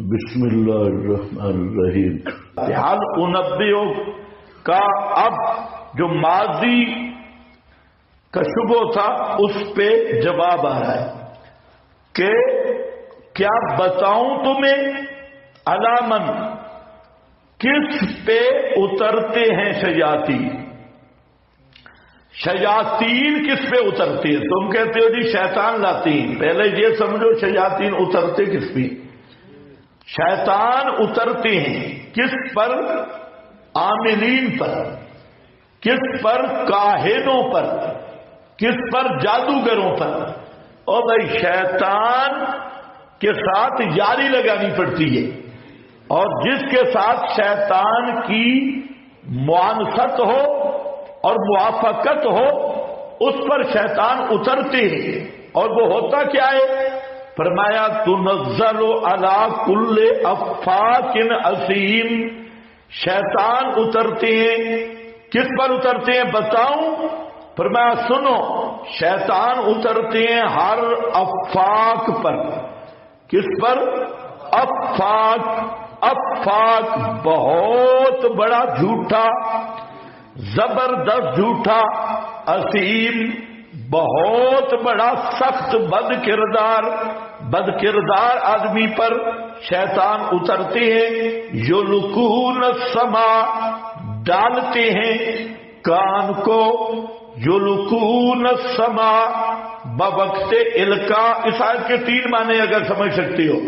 بسم اللہ الرحمن الرحیم۔ حال انبیو کا اب جو ماضی کا شبہ تھا اس پہ جواب آ رہا ہے کہ کیا بتاؤں تمہیں علامن کس پہ اترتے ہیں شیاطین؟ شیاطین کس پہ اترتے ہیں؟ تم کہتے ہو جی شیطان لاتے ہیں، پہلے یہ سمجھو شیاطین اترتے کس پہ؟ شیطان اترتے ہیں کس پر؟ عاملین پر، کس پر؟ کاہنوں پر، کس پر؟ جادوگروں پر۔ اور بھائی شیطان کے ساتھ یاری لگانی پڑتی ہے، اور جس کے ساتھ شیطان کی معانست ہو اور موافقت ہو اس پر شیطان اترتے ہیں۔ اور وہ ہوتا کیا ہے؟ فرمایا تنزل علی کل افاک اثیم۔ شیطان اترتے ہیں، کس پر اترتے ہیں بتاؤں؟ فرمایا سنو، شیطان اترتے ہیں ہر افاک پر۔ کس پر؟ افاک۔ افاک بہت بڑا جھوٹا، زبردست جھوٹا، اثیم بہت بڑا سخت بد کردار آدمی پر شیطان اترتے ہیں۔ یلقون السما، ڈالتے ہیں کان کو، یلقون السما بوقت القا۔ اس آیت کے تین معنی اگر سمجھ سکتے ہو،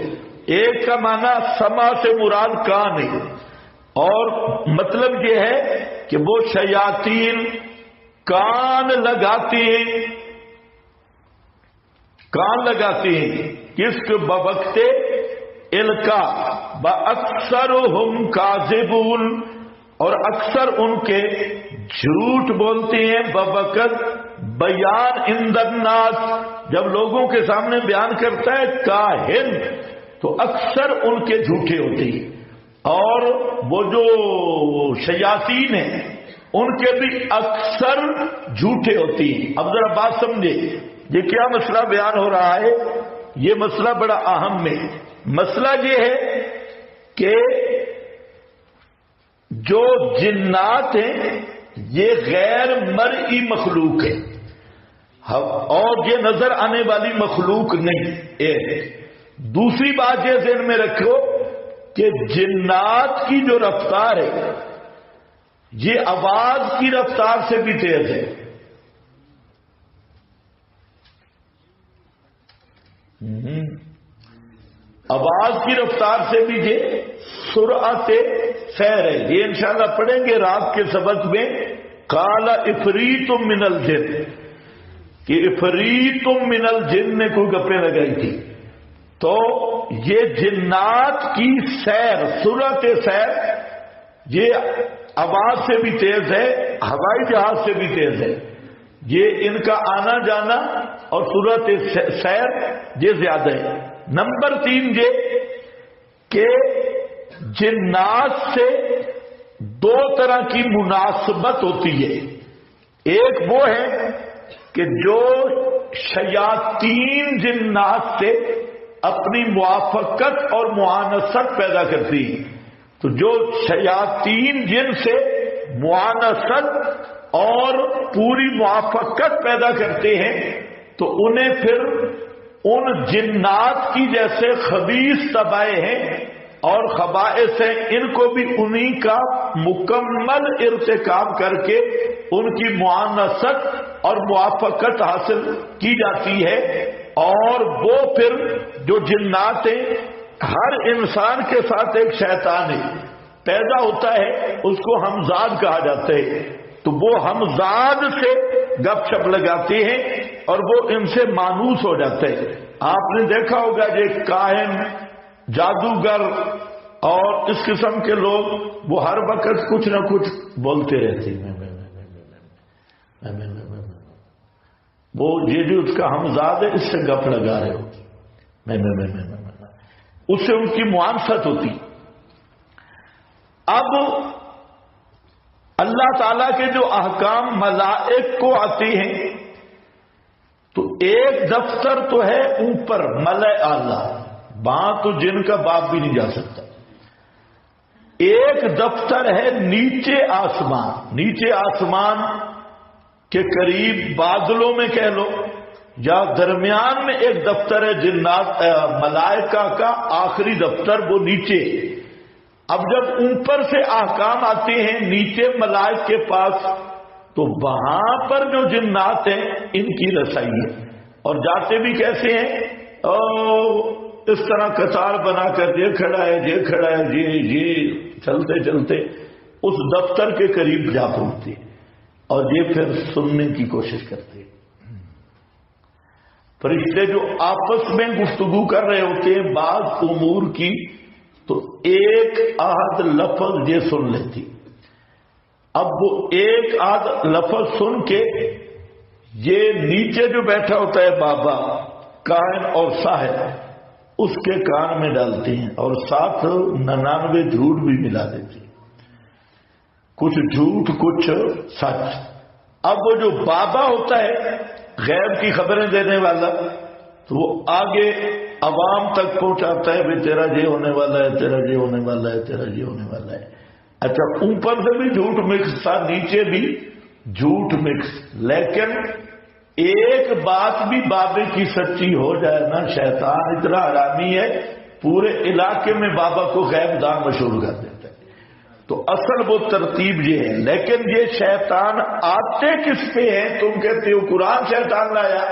ایک کا معنی سما سے مراد کان ہے، اور مطلب یہ ہے کہ وہ شیاطین کان لگاتے ہیں، کان لگاتے ہیں کس کے؟ بوقت القا، باکثرہم کاذبون، اور اکثر ان کے جھوٹ بولتے ہیں، بوقت بیان عند الناس، جب لوگوں کے سامنے بیان کرتا ہے کاہن تو اکثر ان کے جھوٹے ہوتے ہیں۔ اور وہ جو شیاطین ہیں ان کے بھی اکثر جھوٹے ہوتے ہیں۔ اب ذرا بات سمجھے، یہ کیا مسئلہ بیان ہو رہا ہے؟ یہ مسئلہ بڑا اہم ہے۔ مسئلہ یہ ہے کہ جو جنات ہیں یہ غیر مرئی مخلوق ہے، اور یہ نظر آنے والی مخلوق نہیں ہے۔ دوسری بات یہ ذہن میں رکھو کہ جنات کی جو رفتار ہے یہ آواز کی رفتار سے بھی تیز ہے۔ آواز کی رفتار سے بھی یہ سرعت سیر ہے۔ یہ انشاءاللہ پڑھیں گے رات کے سبق میں۔ قال افریت من الجن، کہ افریت من الجن نے کوئی گپیں لگائی تھی، تو یہ جنات کی سیر، سرعت سیر، یہ آواز سے بھی تیز ہے، ہوائی جہاز سے بھی تیز ہے۔ یہ ان کا آنا جانا اور سرعت سیر یہ زیادہ ہے۔ نمبر 3 یہ کہ جنات سے دو طرح کی مناسبت ہوتی ہے۔ ایک وہ ہے کہ جو شیاطین جنات سے اپنی موافقت اور معانست پیدا کرتی ہیں، تو جو شیاطین جن سے معانست اور پوری موافقت پیدا کرتے ہیں تو انہیں پھر ان جنات کی جیسے خبیث طبائع ہیں اور خبائث ہیں، ان کو بھی انہی کا مکمل ارتکاب کر کے ان کی معانست اور موافقت حاصل کی جاتی ہے۔ اور وہ پھر جو جنات ہیں، ہر انسان کے ساتھ ایک شیطان ہے پیدا ہوتا ہے، اس کو ہمزاد کہا جاتا ہے، تو وہ ہمزاد سے گپ شپ لگاتے ہیں اور وہ ان سے مانوس ہو جاتے ہیں۔ آپ نے دیکھا ہوگا یہ کاہن، جادوگر اور اس قسم کے لوگ وہ ہر وقت کچھ نہ کچھ بولتے رہتے ہیں۔ وہ یہ جو اس کا ہمزاد ہے اس سے گپ لگا رہے ہو، اس سے ان کی معانست ہوتی۔ اب اللہ تعالی کے جو احکام ملائک کو آتے ہیں تو ایک دفتر تو ہے اوپر ملائ اعلیٰ، وہاں تو جن کا باپ بھی نہیں جا سکتا. ایک دفتر ہے نیچے آسمان، نیچے آسمان کے قریب بادلوں میں کہہ لو، یا درمیان میں ایک دفتر ہے جنات ملائکہ کا آخری دفتر، وہ نیچے. اب جب اوپر سے احکام آتے ہیں نیچے ملائک کے پاس، تو وہاں پر جو جنات ہیں ان کی رسائی ہے. اور جاتے بھی کیسے ہیں؟ اس طرح قطار بنا کر یہ کھڑا ہے، یہ کھڑا ہے، یہ چلتے چلتے اس دفتر کے قریب جا پہنچتے اور یہ پھر سننے کی کوشش کرتے. فرشتے جو آپس میں گفتگو کر رہے ہوتے ہیں بعض امور کی، تو ایک آدھ لفظ یہ سن لیتی. اب وہ ایک آدھ لفظ سن کے یہ نیچے جو بیٹھا ہوتا ہے بابا کاہن اور ساحر، اس کے کان میں ڈالتے ہیں اور ساتھ 99 جھوٹ بھی ملا دیتے ہیں، کچھ جھوٹ کچھ سچ. اب وہ جو بابا ہوتا ہے غیب کی خبریں دینے والا، تو وہ آگے عوام تک پہنچاتا ہے بھی تیرا یہ ہونے والا ہے، تیرا یہ ہونے والا ہے، تیرا یہ ہونے والا ہے. اچھا اوپر سے بھی جھوٹ مکس تھا، نیچے بھی جھوٹ مکس. لیکن ایک بات بھی بابے کی سچی ہو جائے نا، شیطان اتنا حرامی ہے پورے علاقے میں بابا کو غیب دان مشہور کر دیتا ہے. تو اصل وہ ترتیب یہ ہے. لیکن یہ شیطان آتے کس پہ ہیں؟ تم کہتے ہو قرآن شیطان لایا،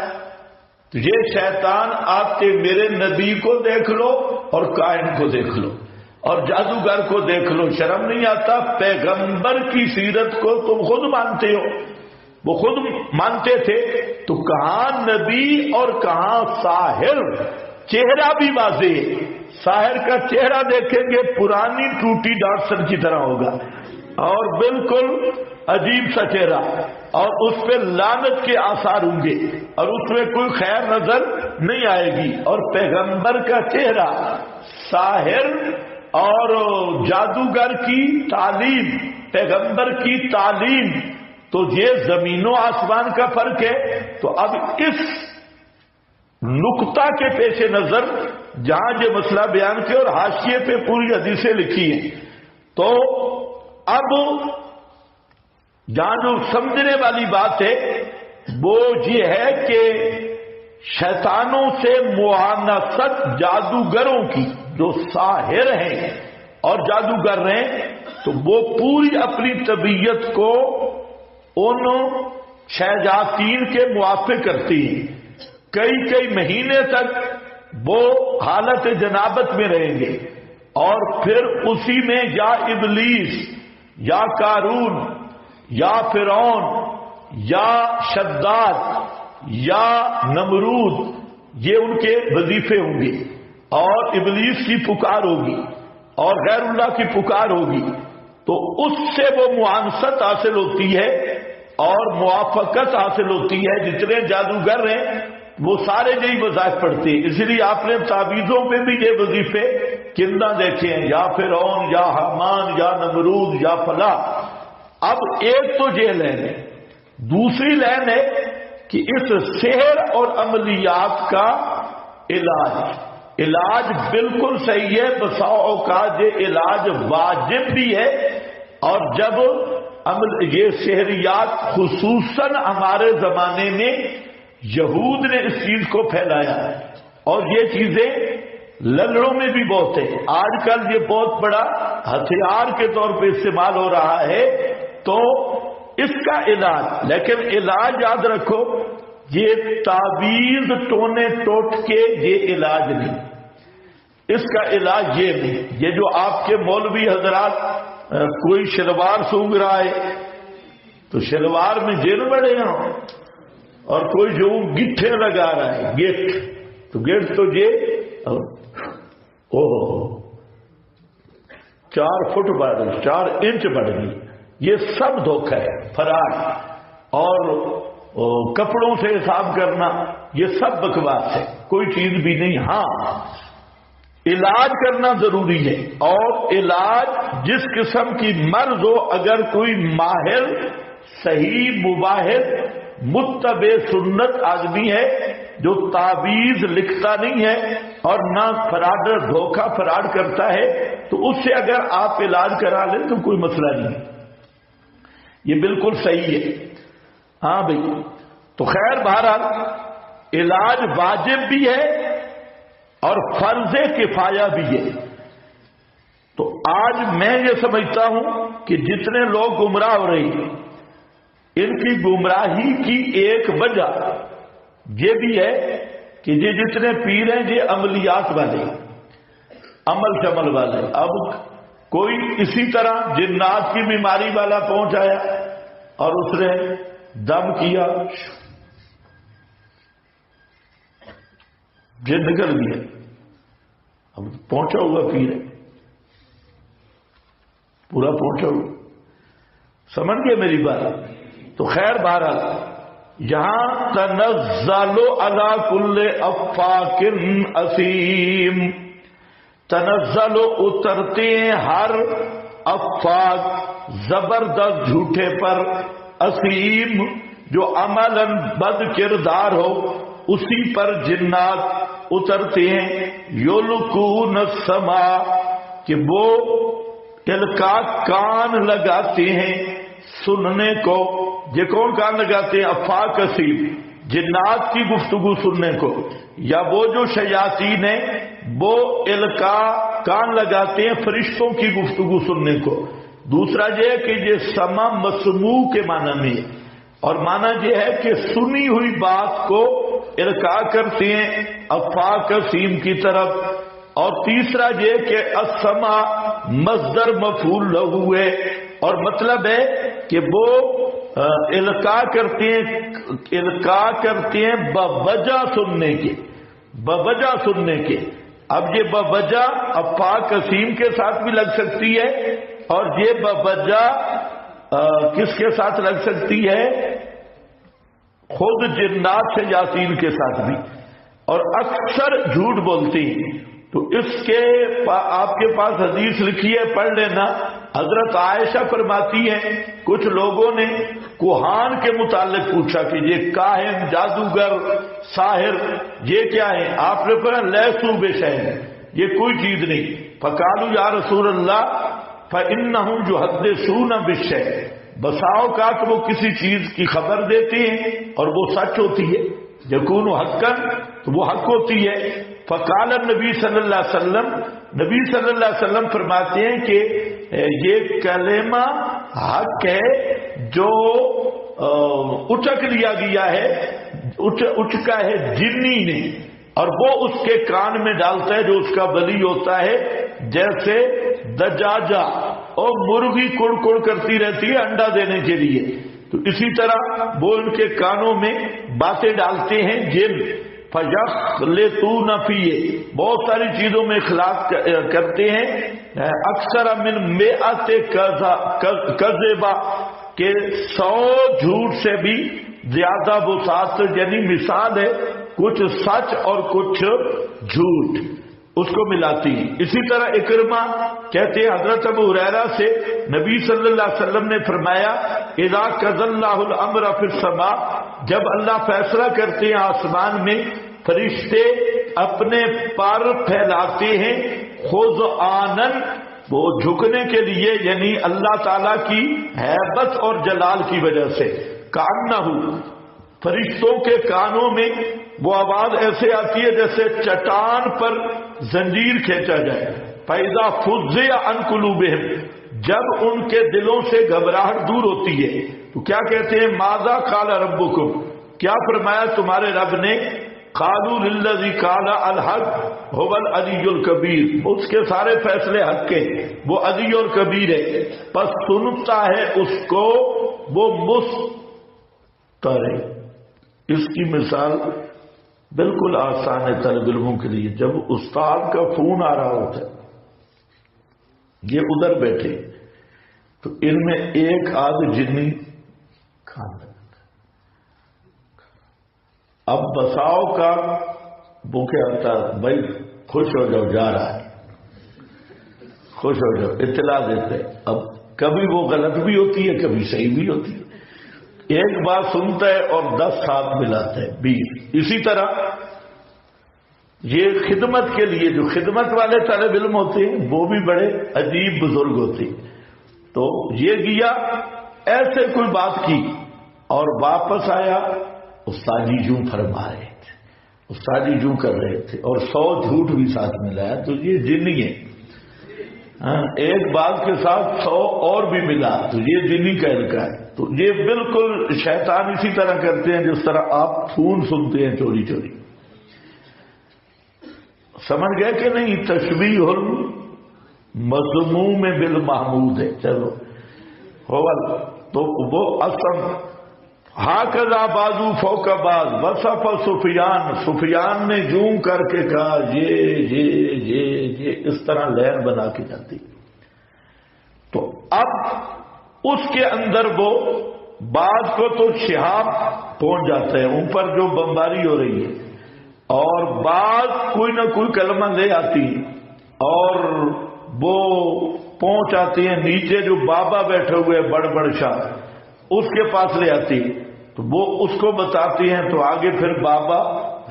تو یہ شیطان آتے میرے نبی کو دیکھ لو اور کائن کو دیکھ لو اور جادوگر کو دیکھ لو. شرم نہیں آتا؟ پیغمبر کی سیرت کو تم خود مانتے ہو، وہ خود مانتے تھے، تو کہاں نبی اور کہاں ساحر؟ چہرہ بھی واضح ہے. ساحر کا چہرہ دیکھیں گے پرانی ٹوٹی ڈاکسن کی طرح ہوگا اور بالکل عجیب سا چہرہ، اور اس پہ لعنت کے آثار ہوں گے اور اس میں کوئی خیر نظر نہیں آئے گی. اور پیغمبر کا چہرہ، ساحر اور جادوگر کی تعلیم، پیغمبر کی تعلیم، تو یہ زمین و آسمان کا فرق ہے. تو اب اس نقطہ کے پیش نظر جہاں یہ مسئلہ بیان کیا اور حاشیے پہ پوری حدیثیں لکھی ہیں، تو اب جہاں جو سمجھنے والی بات ہے وہ یہ ہے کہ شیطانوں سے معانست جادوگروں کی، جو ساحر ہیں اور جادوگر ہیں، تو وہ پوری اپنی طبیعت کو ان شیاطین کے موافق کرتی ہیں. کئی مہینے تک وہ حالت جنابت میں رہیں گے اور پھر اسی میں یا ابلیس یا قارون یا فرعون یا شداد یا نمرود، یہ ان کے وظیفے ہوں گے. اور ابلیس کی پکار ہوگی اور غیر اللہ کی پکار ہوگی، تو اس سے وہ معانست حاصل ہوتی ہے اور موافقت حاصل ہوتی ہے. جتنے جادوگر ہیں وہ سارے یہی وظائف پڑھتے ہیں. اس لیے آپ نے تعویذوں پہ بھی یہ وظیفے کندہ دیکھے ہیں، یا فرعون یا حامان یا نمرود یا فلاں. اب ایک تو یہ لین ہے. دوسری لین ہے کہ اس سحر اور عملیات کا علاج بالکل صحیح ہے. بسا اوقات یہ علاج واجب بھی ہے. اور جب یہ سحریات خصوصاً ہمارے زمانے میں یہود نے اس چیز کو پھیلایا اور یہ چیزیں للڑوں میں بھی بہت ہے. آج کل یہ بہت بڑا ہتھیار کے طور پہ استعمال ہو رہا ہے. تو اس کا علاج، لیکن علاج یاد رکھو، یہ تعویذ ٹونے ٹوٹ کے یہ علاج نہیں. اس کا علاج یہ نہیں. یہ جو آپ کے مولوی حضرات کوئی شلوار سونگ رہا ہے تو شلوار میں جن بڑے ہوں، اور کوئی جو گٹھے لگا رہا ہے گیٹ، تو گیٹ تو یہ 4 فٹ بڑھ گئی، 4 انچ بڑھ گئی. یہ سب دھوکہ ہے، فراڈ اور کپڑوں سے حساب کرنا، یہ سب بکواس ہے، کوئی چیز بھی نہیں. ہاں علاج کرنا ضروری ہے، اور علاج جس قسم کی مرض ہو، اگر کوئی ماہر صحیح مباحث متبع سنت آدمی ہے جو تعویذ لکھتا نہیں ہے اور نہ فراڈ دھوکہ فراڈ کرتا ہے، تو اس سے اگر آپ علاج کرا لیں تو کوئی مسئلہ نہیں، یہ بالکل صحیح ہے۔ ہاں بھائی، تو خیر بہرحال علاج واجب بھی ہے اور فرض کفایہ بھی ہے۔ تو آج میں یہ سمجھتا ہوں کہ جتنے لوگ گمراہ ہو رہے ہیں، ان کی گمراہی کی ایک وجہ یہ بھی ہے کہ یہ جتنے پیر ہیں یہ عملیات والے، عمل شمل والے۔ اب کوئی اسی طرح جنات کی بیماری والا پہنچ آیا اور اس نے دم کیا، جن نکل گیا، اب پہنچا ہوا پیر ہے، پورا پہنچا ہوا، سمجھ گئے میری بات؟ تو خیر بہرحال یہاں تنزل علی کل افاک اثیم، تنزل اترتے ہیں ہر افاک زبردست جھوٹے پر، اثیم جو عملاً بد کردار ہو اسی پر جنات اترتے ہیں، یلقون السما کہ وہ القا کان لگاتے ہیں سننے کو۔ یہ کون کان لگاتے ہیں؟ افاق اثیم، جنات کی گفتگو سننے کو، یا وہ جو شیاطین ہیں وہ القا کان لگاتے ہیں فرشتوں کی گفتگو سننے کو۔ دوسرا یہ کہ یہ سما مسموع کے معنی میں ہے، اور معنی یہ ہے کہ سنی ہوئی بات کو القا کرتے ہیں افاق اثیم کی طرف۔ اور تیسرا یہ کہ السما مصدر مفعول لہو ہے، اور مطلب ہے کہ وہ القا کرتے ہیں بوجہ سننے کے، بوجہ سننے کے۔ اب یہ بوجہ افاق اثیم کے ساتھ بھی لگ سکتی ہے، اور یہ بوجہ کس کے ساتھ لگ سکتی ہے؟ خود جنات سے یاسین کے ساتھ بھی، اور اکثر جھوٹ بولتی ہیں۔ تو اس کے آپ کے پاس حدیث لکھی ہے، پڑھ لینا۔ حضرت عائشہ فرماتی ہیں کچھ لوگوں نے کوہان کے متعلق پوچھا کہ یہ کاہن، جادوگر، ساحر یہ کیا ہے؟ آپ نے فرمایا لیسو بشیء، یہ کوئی چیز نہیں۔ فقالوا یا رسول اللہ فإنهم يحدثون بالشيء، بساؤ کا کہ وہ کسی چیز کی خبر دیتے ہیں اور وہ سچ ہوتی ہے، یکون حقا تو وہ حق ہوتی ہے۔ فقال النبی صلی اللہ علیہ وسلم، نبی صلی اللہ علیہ وسلم فرماتے ہیں کہ یہ کلمہ حق ہے جو اچک لیا گیا ہے، اچکا ہے جنی نے، اور وہ اس کے کان میں ڈالتا ہے جو اس کا ولی ہوتا ہے، جیسے دجاجہ اور مرغی کڑ کڑ کرتی رہتی ہے انڈا دینے کے لیے، تو اسی طرح وہ ان کے کانوں میں باتیں ڈالتے ہیں جن، فَيَخْلِطُونَ فِيهِ بہت ساری چیزوں میں اخلاق کرتے ہیں، اکثر من مئات کذبہ کہ 100 جھوٹ سے بھی زیادہ وسعت، یعنی مثال ہے کچھ سچ اور کچھ جھوٹ اس کو ملاتی ہے۔ اسی طرح اکرمہ کہتے ہیں حضرت ابو ہریرہ سے نبی صلی اللہ علیہ وسلم نے فرمایا اذا قضى الله الامر في السماء، جب اللہ فیصلہ کرتے ہیں آسمان میں، فرشتے اپنے پر پھیلاتے ہیں خضعانن، وہ جھکنے کے لیے، یعنی اللہ تعالی کی ہیبت اور جلال کی وجہ سے، کانہ فرشتوں کے کانوں میں وہ آواز ایسے آتی ہے جیسے چٹان پر زنجیر کھینچا جائے۔ فَإِذَا فُزِّعَ عَنْ قُلُوبِهِمْ، جب ان کے دلوں سے گھبراہٹ دور ہوتی ہے تو کیا کہتے ہیں؟ ماذا قال ربکم، کیا فرمایا تمہارے رب نے؟ قالوا للذی قال الحق هو العلی الکبیر، اس کے سارے فیصلے حق کے، وہ علی اور کبیر ہے، پس سنتا ہے اس کو وہ مسترے۔ اس کی مثال بالکل آسان ہے طالب علموں کے لیے، جب استاد کا فون آ رہا ہوتا ہے، یہ ادھر بیٹھے تو ان میں ایک آدھ جنی کھان لگتا ہے، اب بساؤ کا وہ کیا ہوتا ہے، بھائی خوش ہو جاؤ جا رہا ہے، خوش ہو جاؤ، اطلاع دیتے ہیں۔ اب کبھی وہ غلط بھی ہوتی ہے کبھی صحیح بھی ہوتی ہے، ایک بات سنتا ہے اور 10 ساتھ ملاتا ہے 20. اسی طرح یہ خدمت کے لیے جو خدمت والے طالب علم ہوتے ہیں وہ بھی بڑے عجیب بزرگ ہوتے ہیں. تو یہ گیا ایسے کوئی بات کی اور واپس آیا، استاد جی یوں فرما رہے تھے، استاد جی یوں کر رہے تھے، اور 100 جھوٹ بھی ساتھ ملایا. تو یہ جنی ہے. ایک بات کے ساتھ 100 اور بھی ملا تو یہ جنی کا الکا ہے. تو یہ بالکل شیطان اسی طرح کرتے ہیں جس طرح آپ فون سنتے ہیں چوری چوری. سمجھ گئے کہ نہیں؟ تشبیہ المذموم بالمحمود ہے. چلو تو وہ اصل ہاکذا بازو فوق باز وصف سفیان نے جوں کر کے کہا یہ اس طرح لہر بنا کے جاتی. تو اب اس کے اندر وہ بعض کو تو شہاب پہنچ جاتا ہے اوپر جو بمباری ہو رہی ہے، اور بعض کوئی نہ کوئی کلمہ لے آتی اور وہ پہنچ آتی ہیں نیچے جو بابا بیٹھے ہوئے بڑ شاہ اس کے پاس لے آتی، تو وہ اس کو بتاتی ہیں، تو آگے پھر بابا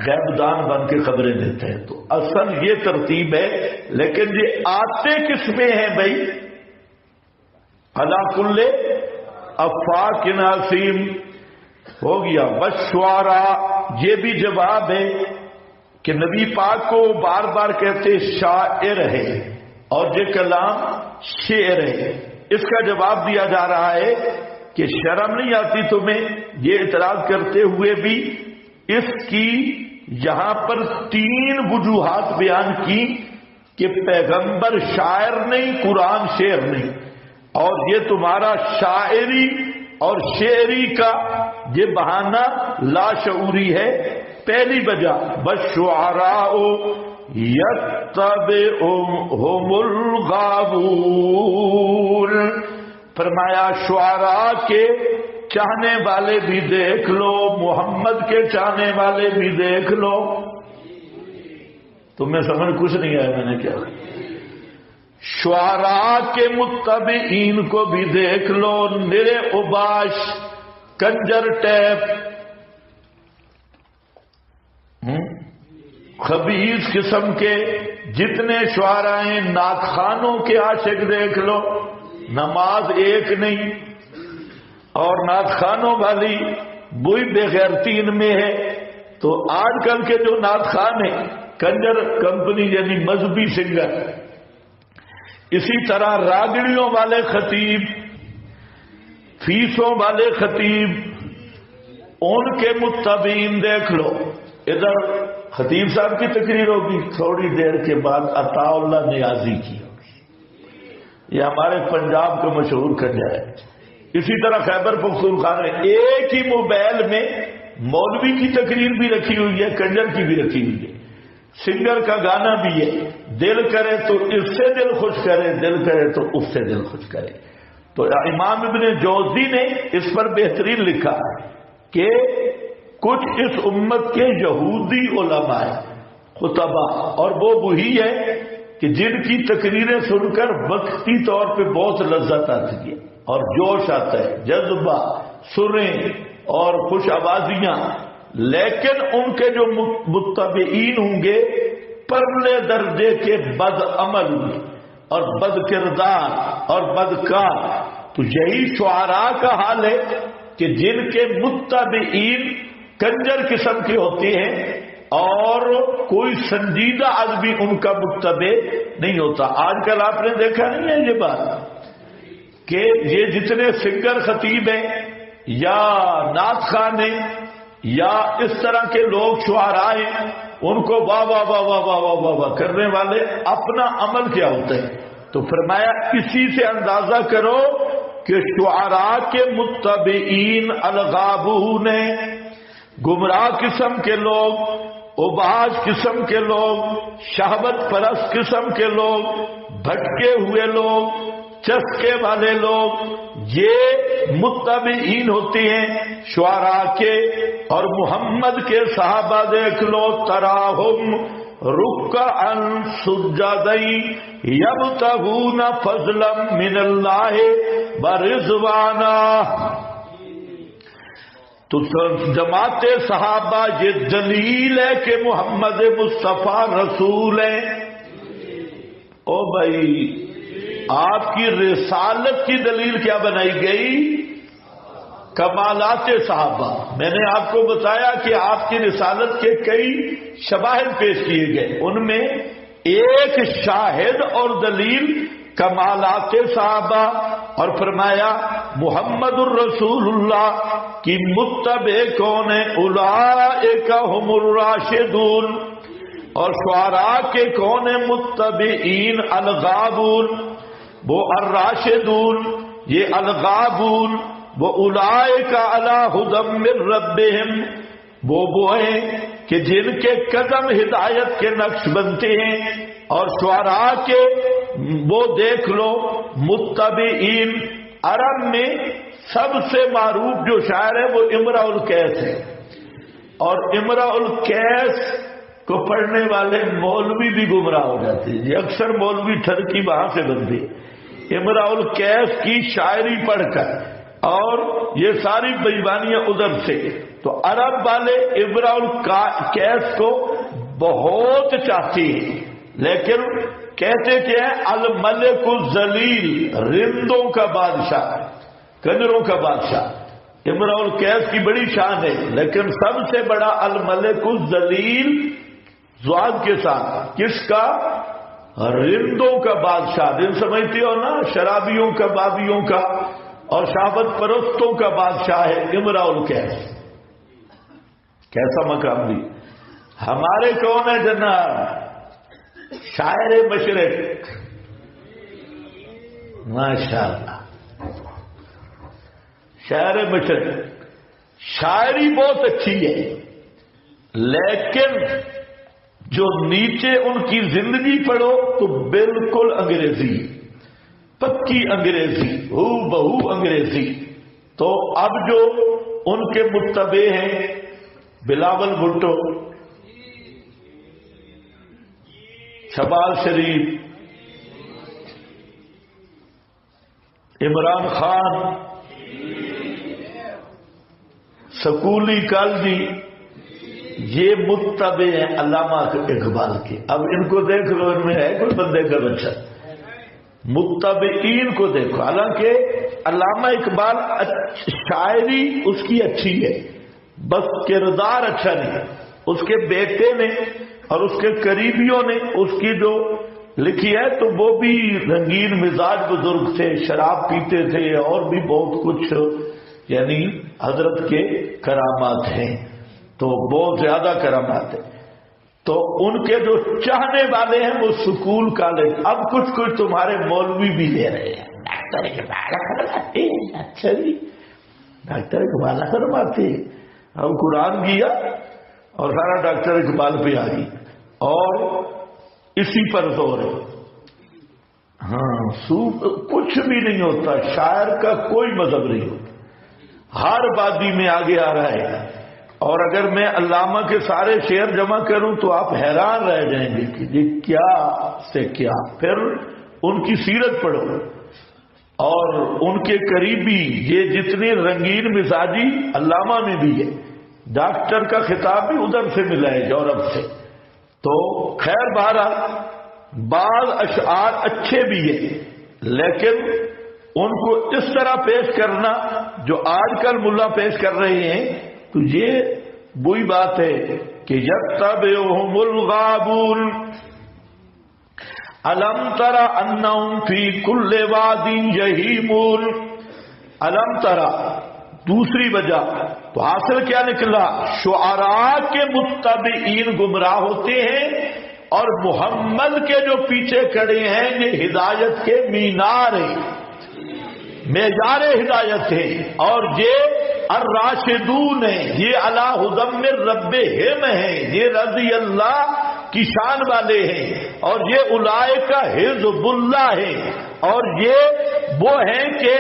غیب دان بن کے خبریں دیتے ہیں. تو اصل یہ ترتیب ہے. لیکن یہ آتے کس میں ہیں بھائی؟ علی کل افاق ناسیم ہو گیا. والشعراء یہ بھی جواب ہے کہ نبی پاک کو بار بار کہتے شاعر ہے اور یہ کلام شعر ہے. اس کا جواب دیا جا رہا ہے کہ شرم نہیں آتی تمہیں یہ اعتراض کرتے ہوئے بھی؟ اس کی یہاں پر 3 وجوہات بیان کی کہ پیغمبر شاعر نہیں، قرآن شعر نہیں، اور یہ تمہارا شاعری اور شعری کا یہ بہانہ لاشعوری ہے. پہلی وجہ والشعراء یتبعہم الغاوون، فرمایا شعراء کے چاہنے والے بھی دیکھ لو، محمد کے چاہنے والے بھی دیکھ لو. تمہیں سمجھ کچھ نہیں آیا میں نے کیا؟ شعراء کے متبعین کو بھی دیکھ لو. نرے اوباش کنجر ٹیپ خبیث قسم کے جتنے شعراء ہیں، ناخوانوں کے عاشق دیکھ لو. نماز ایک نہیں اور ناخوانوں والی وہی بے غیرتی ان میں ہے. تو آج کل کے جو ناخوان ہیں کنجر کمپنی یعنی مذہبی سنگر، اسی طرح راگڑیوں والے خطیب، فیسوں والے خطیب، ان کے متبعین دیکھ لو. ادھر خطیب صاحب کی تقریر ہوگی، تھوڑی دیر کے بعد عطا اللہ نیازی کی ہوگی. یہ ہمارے پنجاب کا مشہور کنجر ہے. اسی طرح خیبر پختونخوا میں ایک ہی موبائل میں مولوی کی تقریر بھی رکھی ہوئی ہے، کنجر کی بھی رکھی ہوئی ہے، سنگر کا گانا بھی ہے. دل کرے تو اس سے دل خوش کرے، دل کرے تو اس سے دل خوش کرے. تو امام ابن جوزی نے اس پر بہترین لکھا کہ کچھ اس امت کے یہودی علماء خطبہ، اور وہ وہی ہے کہ جن کی تقریریں سن کر وقتی طور پہ بہت لذت آتی ہے اور جوش آتا ہے، جذبہ، سریں اور خوش آوازیاں، لیکن ان کے جو متبعین ہوں گے پرلے درجے کے بد عمل اور بد کردار اور بدکار. تو یہی شعراء کا حال ہے کہ جن کے متبعین کنجر قسم کے ہوتے ہیں اور کوئی سنجیدہ آدمی ان کا متبع نہیں ہوتا. آج کل آپ نے دیکھا نہیں ہے یہ بات کہ یہ جتنے سنگر خطیب ہیں یا نعت خوان ہیں یا اس طرح کے لوگ شعراء ہیں، ان کو واہ واہ واہ واہ واہ واہ واہ واہ کرنے والے اپنا عمل کیا ہوتا ہے. تو فرمایا اسی سے اندازہ کرو کہ شعراء کے متبعین الغابون، گمراہ قسم کے لوگ، اوباش قسم کے لوگ، شہوت پرست قسم کے لوگ، بھٹکے ہوئے لوگ، چسکے والے لوگ، یہ متبعین ہوتے ہیں شعراء کے. اور محمد کے صحابہ دیکھ لو، تراہم رکعا سجدا یبتغون فضلا من اللہ ورضوانا. تو جماعت صحابہ یہ دلیل ہے کہ محمد مصطفیٰ رسول ہیں. او بھائی آپ کی رسالت کی دلیل کیا بنائی گئی؟ کمالات صحابہ. میں نے آپ کو بتایا کہ آپ کی رسالت کے کئی شواہد پیش کیے گئے، ان میں ایک شاہد اور دلیل کمالات صحابہ، اور فرمایا محمد الرسول اللہ کی متبع کون ہیں؟ اولئک هم الراشدون. اور شعراء کے کون ہیں؟ متبعین الغابون. وہ الراشدون، یہ الغابون، وہ اولئک علی ھدی من ربہم، وہ ہیں کہ جن کے قدم ہدایت کے نقش بنتے ہیں. اور شعراء کے وہ دیکھ لو متبعین. عرب میں سب سے معروف جو شاعر ہے وہ امرؤ القیس ہے، اور امرؤ القیس کو پڑھنے والے مولوی بھی گمراہ ہو جاتے ہیں. یہ اکثر مولوی ٹھرکی وہاں سے بنتی ہے، امرؤ القیس کی شاعری پڑھ کر، اور یہ ساری بےایمانیاں ادھر سے. تو عرب والے امرؤ القیس کو بہت چاہتے ہیں، لیکن کہتے کیا ہے؟ الملک الذلیل، رندوں کا بادشاہ، کنجروں کا بادشاہ. امرؤ القیس کی بڑی شان ہے، لیکن سب سے بڑا الملک الذلیل زواد کے ساتھ. کس کا؟ رندوں کا بادشاہ. رند سمجھتے ہو نا، شرابیوں کا، بابیوں کا اور شہوت پرستوں کا بادشاہ ہے امرؤ القیس. کیسا مقام دی. ہمارے کون ہے جناب؟ شاعر مشرق. ماشاءاللہ، شاعر مشرق. شاعری بہت اچھی ہے، لیکن جو نیچے ان کی زندگی پڑھو تو بالکل انگریزی، پکی انگریزی، ہو بہو انگریزی. تو اب جو ان کے متبع ہیں بلاول بھٹو، شہباز شریف، عمران خان، سکولی کالجی، یہ متبع ہیں علامہ اقبال کے. اب ان کو دیکھ لو، ان میں ہے کوئی بندے کا بچہ؟ متبعین کو دیکھو. حالانکہ علامہ اقبال شاعری اس کی اچھی ہے، بس کردار اچھا نہیں. اس کے بیٹے نے اور اس کے قریبیوں نے اس کی جو لکھی ہے تو وہ بھی رنگین مزاج بزرگ تھے، شراب پیتے تھے اور بھی بہت کچھ، یعنی حضرت کے کرامات ہیں، تو بہت زیادہ کرامات ہیں. تو ان کے جو چاہنے والے ہیں وہ سکول کالج. اب کچھ کچھ تمہارے مولوی بھی لے رہے ہیں، ڈاکٹر اقبال. اچھا جی، ڈاکٹر اقبال فرماتے. اب قرآن کیا اور سارا ڈاکٹر اقبال پہ آ گئی، اور اسی پر زور ہے. ہاں، کچھ بھی نہیں ہوتا. شاعر کا کوئی مذہب نہیں ہوتا، ہر وادی میں آگے آ رہا ہے. اور اگر میں علامہ کے سارے شعر جمع کروں تو آپ حیران رہ جائیں گے کہ یہ کیا سے کیا. پھر ان کی سیرت پڑھو اور ان کے قریبی، یہ جتنے رنگین مزاجی علامہ میں بھی ہے. ڈاکٹر کا خطاب بھی ادھر سے ملا ہے، یورپ سے. تو خیر بہرحال بعض اشعار اچھے بھی ہیں، لیکن ان کو اس طرح پیش کرنا جو آج کل ملا پیش کر رہے ہیں، تو یہ وہی بات ہے کہ یتبعہم الغابون. الم تر انہم فی کل واد یہیمون. الم تر دوسری وجہ. تو حاصل کیا نکلا؟ شعراء کے متبعین گمراہ ہوتے ہیں، اور محمد کے جو پیچھے کھڑے ہیں یہ ہدایت کے مینار ہیں، معیار ہدایت ہے. اور یہ الراشدون ہیں، یہ علی ھدی من ربہم ہیں، یہ رضی اللہ کی شان والے ہیں. اور یہ اولئک حزب اللہ ہیں. اور یہ وہ ہیں کہ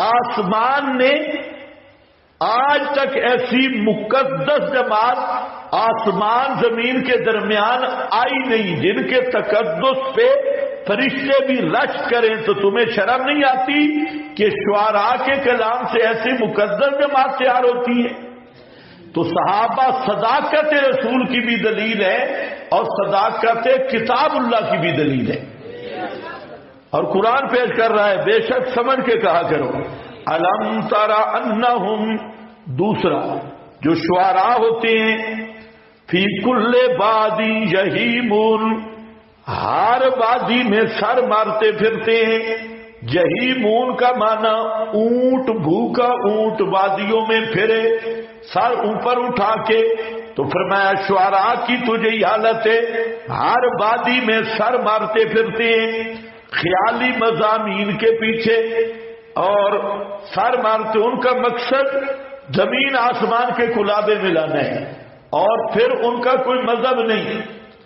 آسمان نے آج تک ایسی مقدس جماعت آسمان زمین کے درمیان آئی نہیں جن کے تقدس پہ فرشتے بھی رشک کریں. تو تمہیں شرم نہیں آتی کہ شعراء کے کلام سے ایسی مقدس جماعت تیار ہوتی ہے؟ تو صحابہ صداقت رسول کی بھی دلیل ہے اور صداقت کتاب اللہ کی بھی دلیل ہے. اور قرآن پیش کر رہا ہے بے شک سمجھ کے کہا کرو. الم تر انہم، دوسرا جو شعراء ہوتے ہیں، فی کل وادی یہیمون، ہر وادی میں سر مارتے پھرتے ہیں. یہیمون کا معنی اونٹ، بھوکا اونٹ وادیوں میں پھرے سر اوپر اٹھا کے. تو فرمایا شعراء کی تو یہی حالت ہے، ہر وادی میں سر مارتے پھرتے ہیں خیالی مضامین کے پیچھے، اور سر مارتے ان کا مقصد زمین آسمان کے کلابے میں لانا ہے، اور پھر ان کا کوئی مذہب نہیں.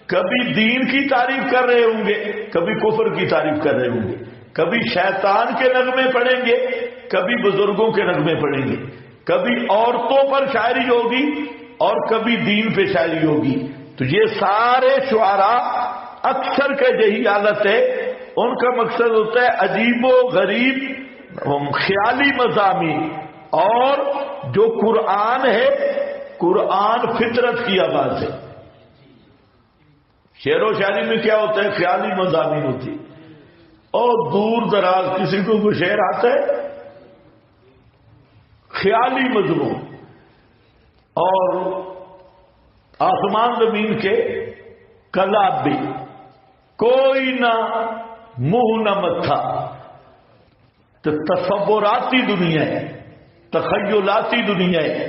کبھی دین کی تعریف کر رہے ہوں گے، کبھی کفر کی تعریف کر رہے ہوں گے، کبھی شیطان کے نغمے پڑھیں گے، کبھی بزرگوں کے نغمے پڑھیں گے، کبھی عورتوں پر شاعری ہوگی اور کبھی دین پہ شاعری ہوگی. تو یہ سارے شعراء اکثر کا یہی حالت ہے. ان کا مقصد ہوتا ہے عجیب و غریب خیالی مضامین. اور جو قرآن ہے، قرآن فطرت کی آواز ہے. شعر و شاعری میں کیا ہوتا ہے؟ خیالی مضامین ہوتی. اور دور دراز کسی کو کوئی شعر آتا ہے خیالی مضمون، اور آسمان زمین کے کلاب بھی، کوئی نہ منہ نہ متھا. تو تصوراتی دنیا ہے، تخیلاتی دنیا ہے.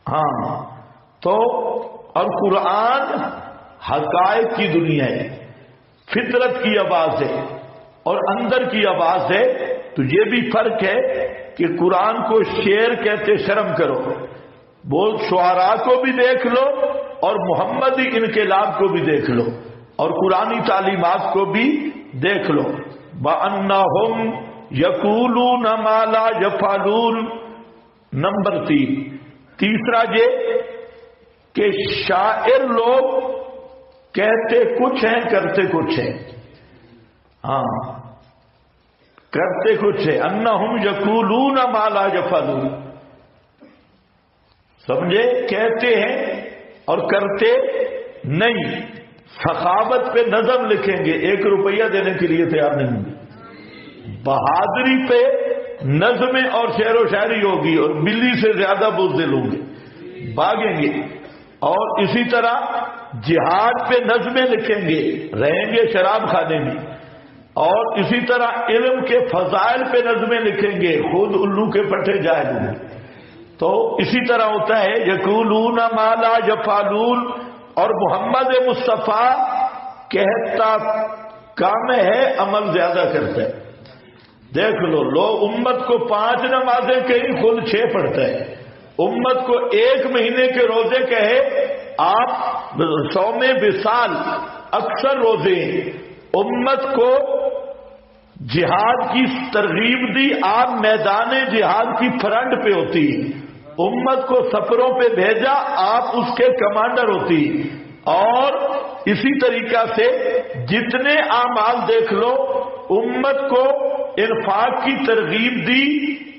ہاں تو اور قرآن حقائق کی دنیا ہے، فطرت کی آواز ہے اور اندر کی آواز ہے. تو یہ بھی فرق ہے کہ قرآن کو شعر کہتے شرم کرو، بول شعراء کو بھی دیکھ لو اور محمدی انقلاب کو بھی دیکھ لو اور قرآنی تعلیمات کو بھی دیکھ لو. وَأَنَّهُمْ يَقُولُونَ مَا لَا يَفْعَلُونَ. نمبر 3، تیسرا یہ کہ شاعر لوگ کہتے کچھ ہیں کرتے کچھ ہیں. ہاں کرتے کچھ ہے. انہم یقولون ما لا یفعلون، سمجھے؟ کہتے ہیں اور کرتے نہیں. سخاوت پہ نظم لکھیں گے، 1 روپیہ دینے کے لیے تیار نہیں ہوں گے. بہادری پہ نظمیں اور شعر و شاعری ہوگی اور بلی سے زیادہ بزدل ہوں گے، بھاگیں گے. اور اسی طرح جہاد پہ نظمیں لکھیں گے، رہیں گے شراب خانے میں. اور اسی طرح علم کے فضائل پہ نظمیں لکھیں گے، خود الو کے پٹھے جائے گے. تو اسی طرح ہوتا ہے یقولون ما لا یفعلون. اور محمد مصطفیٰ کہتا کام ہے، عمل زیادہ کرتا ہے. دیکھ لو، لوگ امت کو 5 نمازیں کہیں، خود 6 پڑھتا ہے. امت کو 1 مہینے کے روزے کہے، آپ 100 میں وصال اکثر روزے. امت کو جہاد کی ترغیب دی، آپ میدان جہاد کی فرنٹ پہ ہوتی. امت کو سفروں پہ بھیجا، آپ اس کے کمانڈر ہوتی. اور اسی طریقہ سے جتنے اعمال دیکھ لو، امت کو انفاق کی ترغیب دی،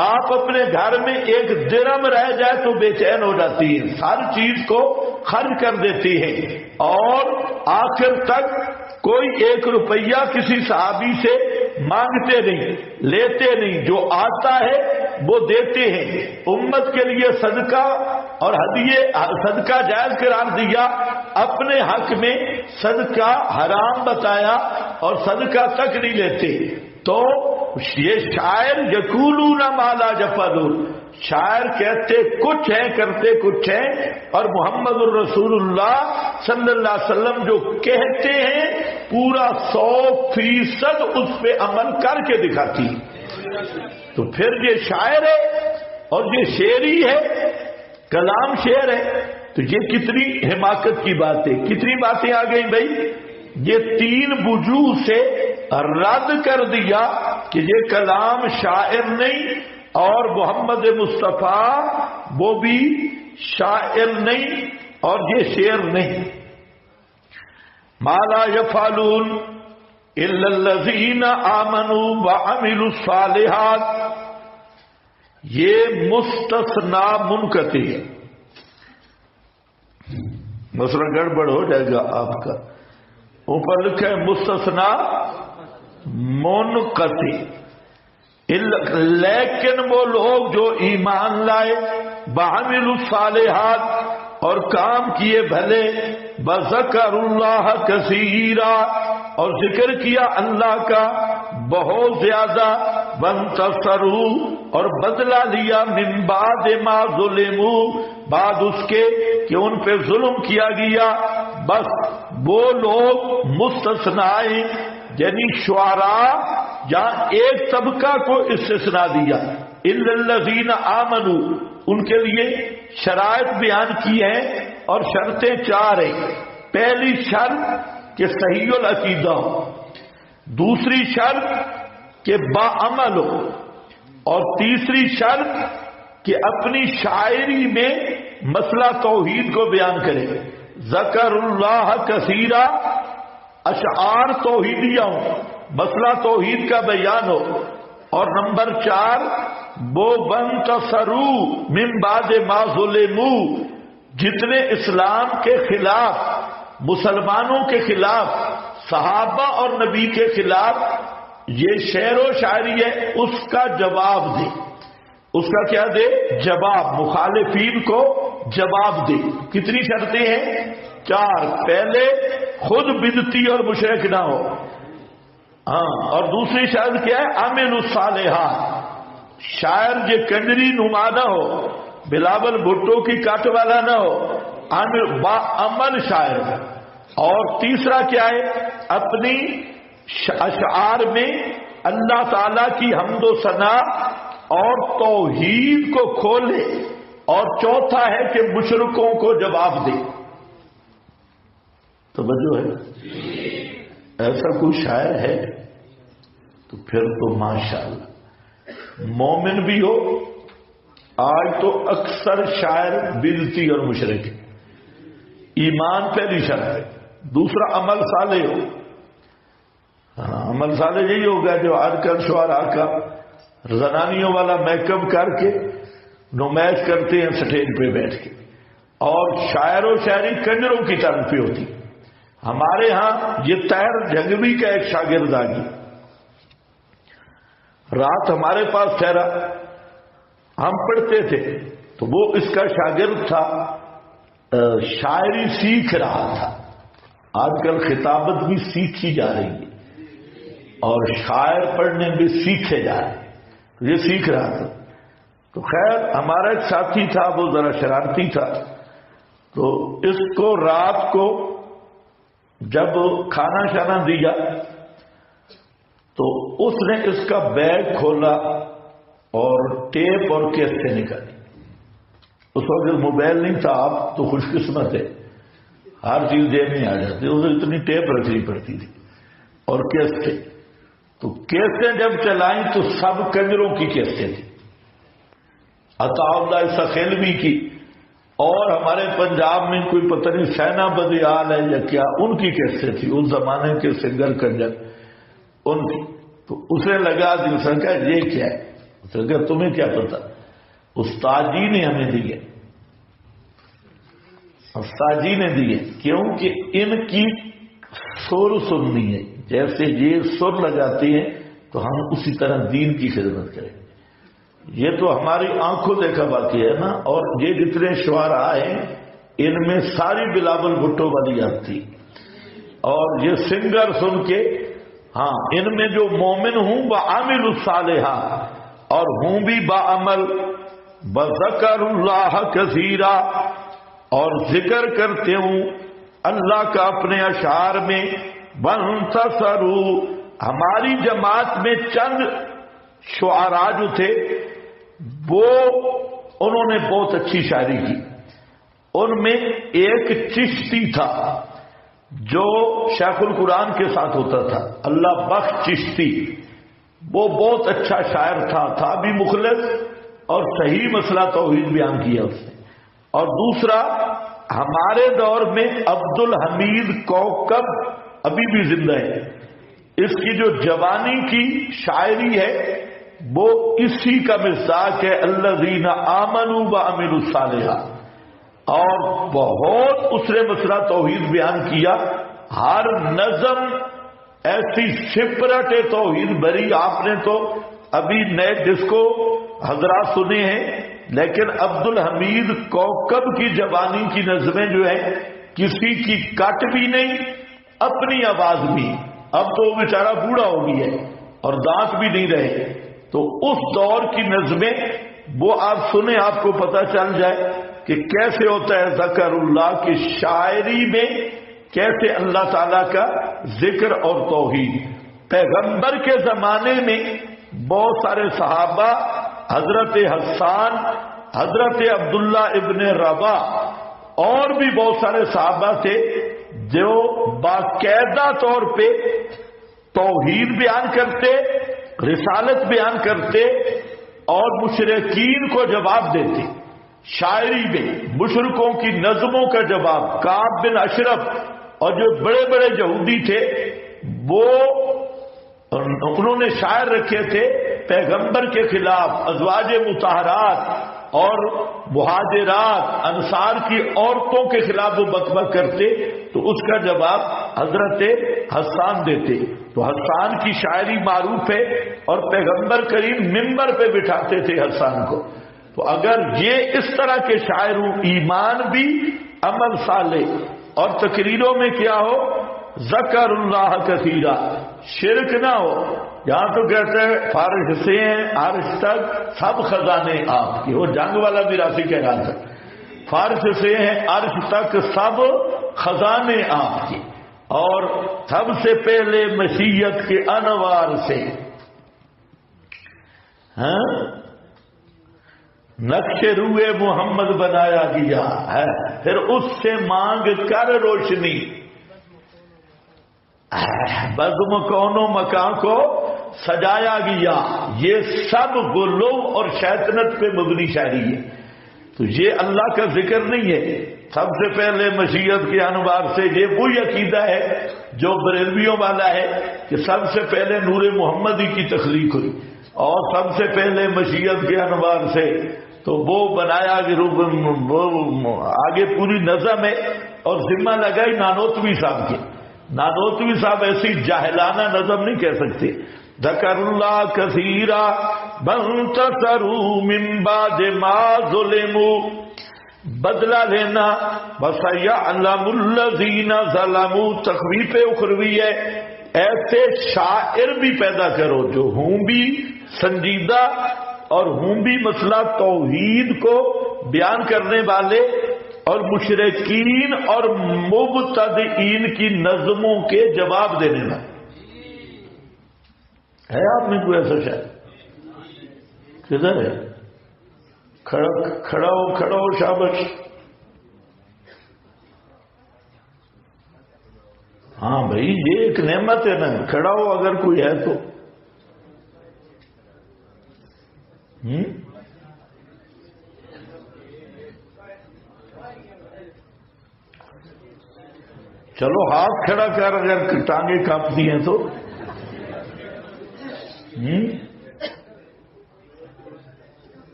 آپ اپنے گھر میں 1 درہم رہ جائے تو بے چین ہو جاتی ہے، ہر چیز کو خرچ کر دیتی ہے. اور آخر تک کوئی 1 روپیہ کسی صحابی سے مانگتے نہیں، لیتے نہیں، جو آتا ہے وہ دیتے ہیں. امت کے لیے صدقہ اور ہدیے، صدقہ جائز قرار دیا، اپنے حق میں صدقہ حرام بتایا اور صدقہ تک نہیں لیتے. تو یہ شاعر یقولون ما لا یفعلون، شاعر کہتے کچھ ہیں کرتے کچھ ہیں. اور محمد الرسول اللہ صلی اللہ علیہ وسلم جو کہتے ہیں پورا 100% اس پہ عمل کر کے دکھاتی. تو پھر یہ شاعر ہے اور یہ شعری ہے، کلام شعر ہے. تو یہ کتنی حماقت کی بات ہے. کتنی باتیں آ گئی بھائی. یہ 3 وجوہ سے رد کر دیا کہ یہ کلام شاعر نہیں اور محمد مصطفیٰ وہ بھی شاعر نہیں اور یہ شعر نہیں. ما لا یفعلون الا الذین آمنوا وعملوا الصالحات، یہ مستثنا منقطع ہے. مسئلہ گڑبڑ ہو جائے گا آپ کا. اوپر لکھا ہے مستثنا منقطع، لیکن وہ لوگ جو ایمان لائے، وعملوا الصالحات اور کام کیے بھلے، وذکروا اللہ کثیرا اور ذکر کیا اللہ کا بہت زیادہ، وانتصروا اور بدلہ لیا من بعد ما ظلموا بعد اس کے کہ ان پہ ظلم کیا گیا. بس وہ لوگ مستثنائے یعنی شعراء جہاں ایک طبقہ کو استثناء دیا، الا الذین آمنوا ان کے لیے شرائط بیان کی ہیں اور شرطیں 4 ہیں. پہلی شرط کہ صحیح العقیدہ ہو، دوسری شرط کہ باعمل ہو، اور تیسری شرط کہ اپنی شاعری میں مسئلہ توحید کو بیان کرے. ذکر اللہ کثیرا اشعار توحیدیہ ہوں، مسئلہ توحید کا بیان ہو. اور نمبر 4 وہ وانتصروا من بعد ما ظلموا جتنے اسلام کے خلاف، مسلمانوں کے خلاف، صحابہ اور نبی کے خلاف یہ شعر و شاعری ہے اس کا جواب دے. اس کا کیا دے؟ جواب. مخالفین کو جواب دے. کتنی شرطیں ہیں؟ 4. پہلے خود بدعتی اور مشرک نہ ہو، ہاں. اور دوسری شرط کیا ہے؟ عامل الصالحات، شاعر یہ کنجری نما نہ ہو، بلاول بھٹو کی کٹ والا نہ ہو، عامل با عمل شاعر. اور تیسرا کیا ہے؟ اپنی اشعار میں اللہ تعالی کی حمد و ثنا اور توحید کو کھولے. اور چوتھا ہے کہ مشرکوں کو جواب دے. توجہ ہے؟ ایسا کوئی شاعر ہے تو پھر تو ماشاءاللہ مومن بھی ہو. آج تو اکثر شاعر بدعتی اور مشرک. ایمان پہلی شرط ہے. دوسرا عمل صالح ہو. ہاں عمل صالح یہی ہوگا جو آج کل شعراء کا زنانیوں والا میک اپ کر کے نمائش کرتے ہیں سٹیج پہ بیٹھ کے، اور شاعر و شاعری کنجروں کی طرف پہ ہوتی. ہمارے ہاں یہ طاہر جھنگوی کا ایک شاگرد آ گیا، رات ہمارے پاس ٹھہرا، ہم پڑھتے تھے تو وہ اس کا شاگرد تھا، شاعری سیکھ رہا تھا. آج کل خطابت بھی سیکھی جا رہی ہے اور شاعر پڑھنے بھی سیکھے جا رہے ہیں. یہ سیکھ رہا تھا. تو خیر ہمارا ایک ساتھی تھا، وہ ذرا شرارتی تھا، تو اس کو رات کو جب کھانا شانا دیا تو اس نے اس کا بیگ کھولا اور ٹیپ اور کیسٹیں نکالی. اس وقت موبائل نہیں تھا، آپ تو خوش قسمت ہے، ہر چیز جیب میں آ جاتی، اسے اتنی ٹیپ رکھنی پڑتی تھی اور کیسٹیں. تو کیسٹیں جب چلائیں تو سب کنجروں کی کیسٹیں تھیں، عطا اللہ سخیلوی کی، اور ہمارے پنجاب میں کوئی پتہ نہیں سینا بدیال ہے یا کیا، ان کی کیسٹیں تھی، اس زمانے کے سنگر کنجر ان کی. تو اسے لگا دی، اس نے کہا یہ کیا ہے؟ اس نے کہا تمہیں کیا پتا؟ استاد جی نے ہمیں دیے، استاد جی نے دیے. کیونکہ ان کی سر سننی ہے، جیسے یہ سر لگاتے ہیں تو ہم اسی طرح دین کی خدمت کریں. یہ تو ہماری آنکھوں دیکھا باقی ہے نا. اور یہ جتنے شعراء ہیں ان میں ساری بلاول بھٹو والی یاد تھی. اور یہ سنگر سن کے، ہاں ان میں جو مومن ہوں وعامل الصالحات اور ہوں بھی باعمل، وذکر اللہ کثیرا اور ذکر کرتے ہوں اللہ کا اپنے اشعار میں. وانتصروا ہماری جماعت میں چند شعراء جو تھے وہ انہوں نے بہت اچھی شاعری کی. ان میں ایک چشتی تھا جو شیخ القرآن کے ساتھ ہوتا تھا، اللہ بخش چشتی. وہ بہت اچھا شاعر تھا بھی مخلص اور صحیح مسئلہ توحید بیان کیا اس نے. اور دوسرا ہمارے دور میں عبد الحمید کوکب ابھی بھی زندہ ہے. اس کی جو جوانی کی شاعری ہے وہ اسی کا مزاج ہے، الذین آمنوا وعملوا الصالحات. اور بہت اس نے مسئلہ توحید بیان کیا. ہر نظم ایسی سپرٹ توحید بری. آپ نے تو ابھی نئے ڈسکو حضرات سنے ہیں، لیکن عبد الحمید کوکب کی جوانی کی نظمیں جو ہیں کسی کی کٹ بھی نہیں، اپنی آواز بھی. اب تو وہ بیچارہ بوڑھا ہو گیا ہے اور دانت بھی نہیں رہے، تو اس دور کی نظمیں وہ آپ سنیں، آپ کو پتہ چل جائے کہ کیسے ہوتا ہے ذکر اللہ کی شاعری میں، کیسے اللہ تعالیٰ کا ذکر اور توحید. پیغمبر کے زمانے میں بہت سارے صحابہ، حضرت حسان، حضرت عبداللہ ابن ربا اور بھی بہت سارے صحابہ تھے جو باقاعدہ طور پہ توحید بیان کرتے، رسالت بیان کرتے اور مشرکین کو جواب دیتے. شاعری میں مشرکوں کی نظموں کا جواب. کعب بن اشرف اور جو بڑے بڑے یہودی تھے وہ انہوں نے شاعر رکھے تھے پیغمبر کے خلاف، ازواج مطہرات اور مہاجرات انصار کی عورتوں کے خلاف وہ بکبک کرتے، تو اس کا جواب حضرت حسان دیتے. تو حسان کی شاعری معروف ہے اور پیغمبر کریم منبر پہ بٹھاتے تھے حسان کو. تو اگر یہ اس طرح کے شاعر ہوں، ایمان بھی، عمل صالح، اور تقریروں میں کیا ہو، ذکر اللہ کثیرا، شرک نہ ہو. یہاں تو کہتے ہیں فارش سے عرش تک سب خزانے آپ کے، وہ جنگ والا میراثی کہنا تھا. فارش سے عرش تک سب خزانے آپ کے، اور سب سے پہلے مشیت کے انوار سے نقش روئے محمد بنایا گیا ہے، پھر اس سے مانگ کر روشنی بزم کون و مکان کو سجایا گیا. یہ سب غلو اور شیطنت پہ مبنی شاعری ہے. تو یہ اللہ کا ذکر نہیں ہے. سب سے پہلے مشیت کے انوار سے، یہ وہی عقیدہ ہے جو بریلویوں والا ہے کہ سب سے پہلے نور محمدی کی تخلیق ہوئی اور سب سے پہلے مشیت کے انوار سے، تو وہ بنایا کہ وہ آگے پوری نظم ہے. اور ذمہ لگائی نانوتوی صاحب کے. نانوتوی صاحب ایسی جاہلانہ نظم نہیں کہہ سکتے. ذکر اللہ کثیرا بنتصروا من بعد ما ظلموا، بدلہ لینا وسيعلم الذين ظلموا. تخویف اخروی ہے. ایسے شاعر بھی پیدا کرو جو ہوں بھی سنجیدہ اور ہوں بھی مسئلہ توحید کو بیان کرنے والے اور مشرکین اور مبتدئین کی نظموں کے جواب دینے والے. ہے آپ میں کوئی ایسا شاعر؟ کدھر ہے؟ کھڑا ہو شابش. ہاں بھائی یہ ایک نعمت ہے نا، کھڑا ہو اگر کوئی ہے تو. چلو ہاتھ کھڑا کر اگر ٹانگیں کانپتی ہیں تو.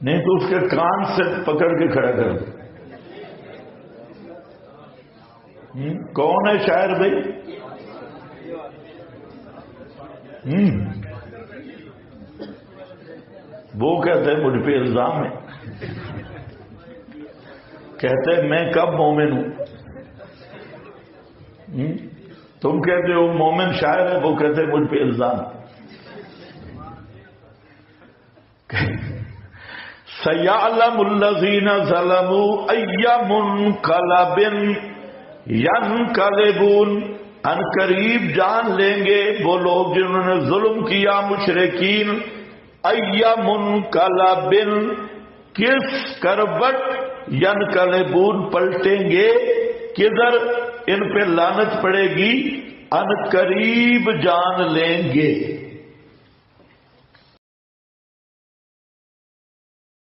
نہیں تو اس کے کان سے پکڑ کے کھڑا کر دو. کون ہے شاعر بھائی؟ وہ کہتے ہیں مجھ پہ الزام ہے، کہتے ہیں میں کب مومن ہوں. تم کہتے ہو مومن شاعر ہے، وہ کہتے ہیں مجھ پہ الزام. سَيَعْلَمُ الَّذِينَ ظَلَمُوا أَيَّ مُنْقَلَبٍ يَنْقَلِبُونَ. ان قریب جان لیں گے وہ لوگ جنہوں نے ظلم کیا مشرکین. أَيَّ مُنْقَلَبٍ، کس کروٹ، يَنْقَلِبُونَ پلٹیں گے، کدھر ان پہ لعنت پڑے گی، ان قریب جان لیں گے.